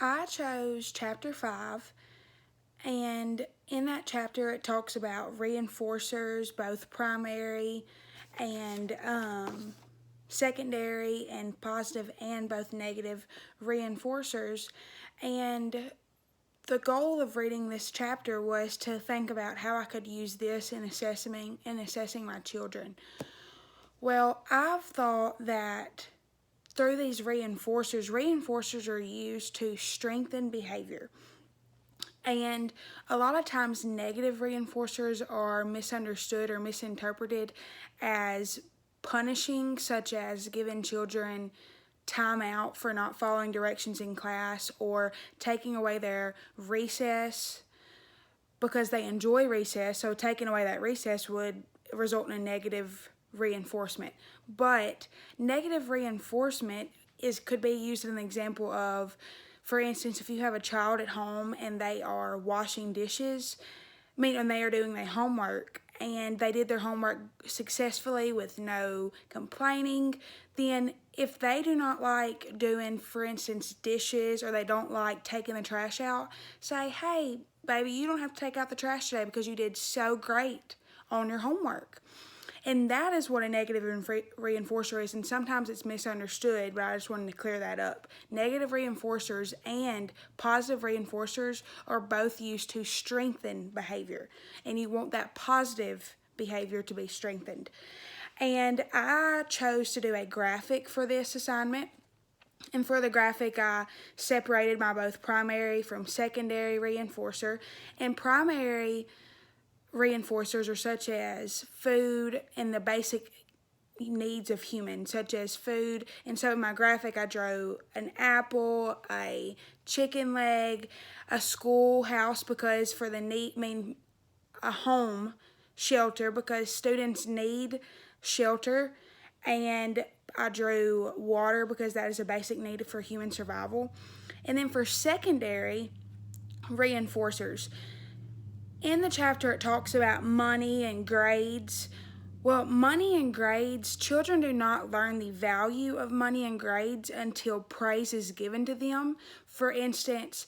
I chose chapter 5, and in that chapter it talks about reinforcers, both primary and secondary, and positive and both negative reinforcers. And the goal of reading this chapter was to think about how I could use this in assessing my children. Well, I've thought that through these reinforcers are used to strengthen behavior. And a lot of times, negative reinforcers are misunderstood or misinterpreted as punishing, such as giving children time out for not following directions in class, or taking away their recess because they enjoy recess. So, taking away that recess would result in a negative reinforcement. But negative reinforcement could be used as an example of, for instance, if you have a child at home and they are washing dishes, and they are doing their homework, and they did their homework successfully with no complaining, then if they do not like doing, for instance, dishes, or they don't like taking the trash out, say, hey, baby, you don't have to take out the trash today because you did so great on your homework. And that is what a negative reinforcer is, and sometimes it's misunderstood, but I just wanted to clear that up. Negative reinforcers and positive reinforcers are both used to strengthen behavior, and you want that positive behavior to be strengthened. And I chose to do a graphic for this assignment. And for the graphic, I separated my both primary from secondary reinforcer. And primary reinforcers are such as food and the basic needs of humans, such as food. And so in my graphic, I drew an apple, a chicken leg, a schoolhouse, because for the a home, shelter, because students need shelter, and I drew water because that is a basic need for human survival. And then for secondary reinforcers, in the chapter it talks about money and grades. Well, money and grades, children do not learn the value of money and grades until praise is given to them. For instance,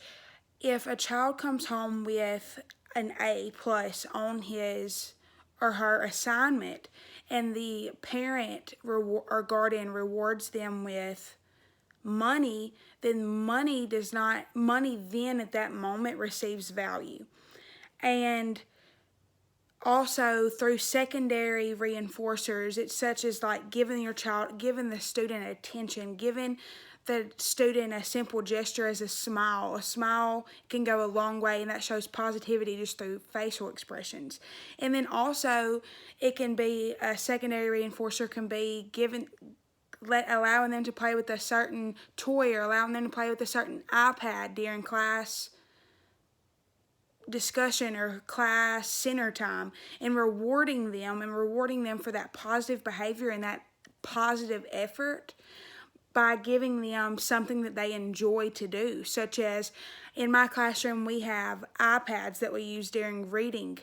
if a child comes home with an A plus on his or her assignment, and the parent or guardian rewards them with money, then money then at that moment receives value. And also through secondary reinforcers, it's such as like giving the student attention, giving the student a simple gesture as a smile. A smile can go a long way, and that shows positivity just through facial expressions. And then also, it can be a secondary reinforcer can be allowing them to play with a certain toy, or allowing them to play with a certain iPad during class discussion or class center time, and rewarding them for that positive behavior and that positive effort by giving them something that they enjoy to do, such as in my classroom we have iPads that we use during reading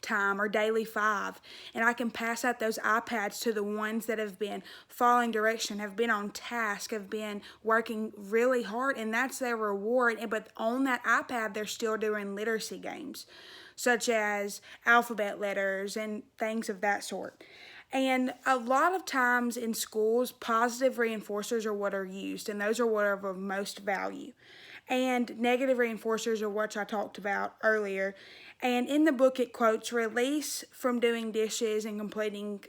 time or daily 5, and I can pass out those iPads to the ones that have been following direction, have been on task, have been working really hard, and that's their reward. But on that iPad they're still doing literacy games, such as alphabet letters and things of that sort. And a lot of times in schools, positive reinforcers are what are used, and those are what are of most value. And negative reinforcers are what I talked about earlier. And in the book, it quotes release from doing dishes and completing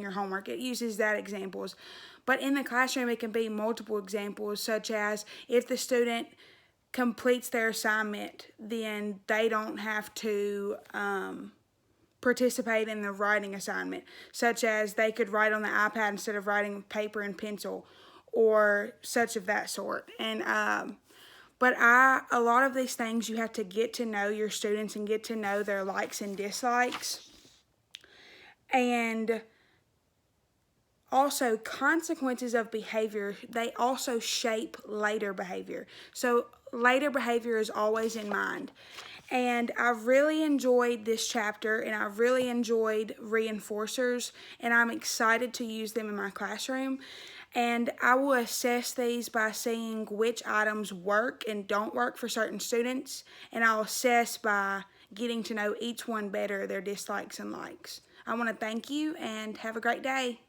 your homework. It uses that examples. But in the classroom, it can be multiple examples, such as if the student completes their assignment, then they don't have to participate in the writing assignment, such as they could write on the iPad instead of writing with paper and pencil, or such of that sort. And but a lot of these things, you have to get to know your students and get to know their likes and dislikes. And also, consequences of behavior, they also shape later behavior. So later behavior is always in mind. And I really enjoyed this chapter, and I really enjoyed reinforcers, and I'm excited to use them in my classroom. And I will assess these by seeing which items work and don't work for certain students, and I'll assess by getting to know each one better, their dislikes and likes. I want to thank you and have a great day.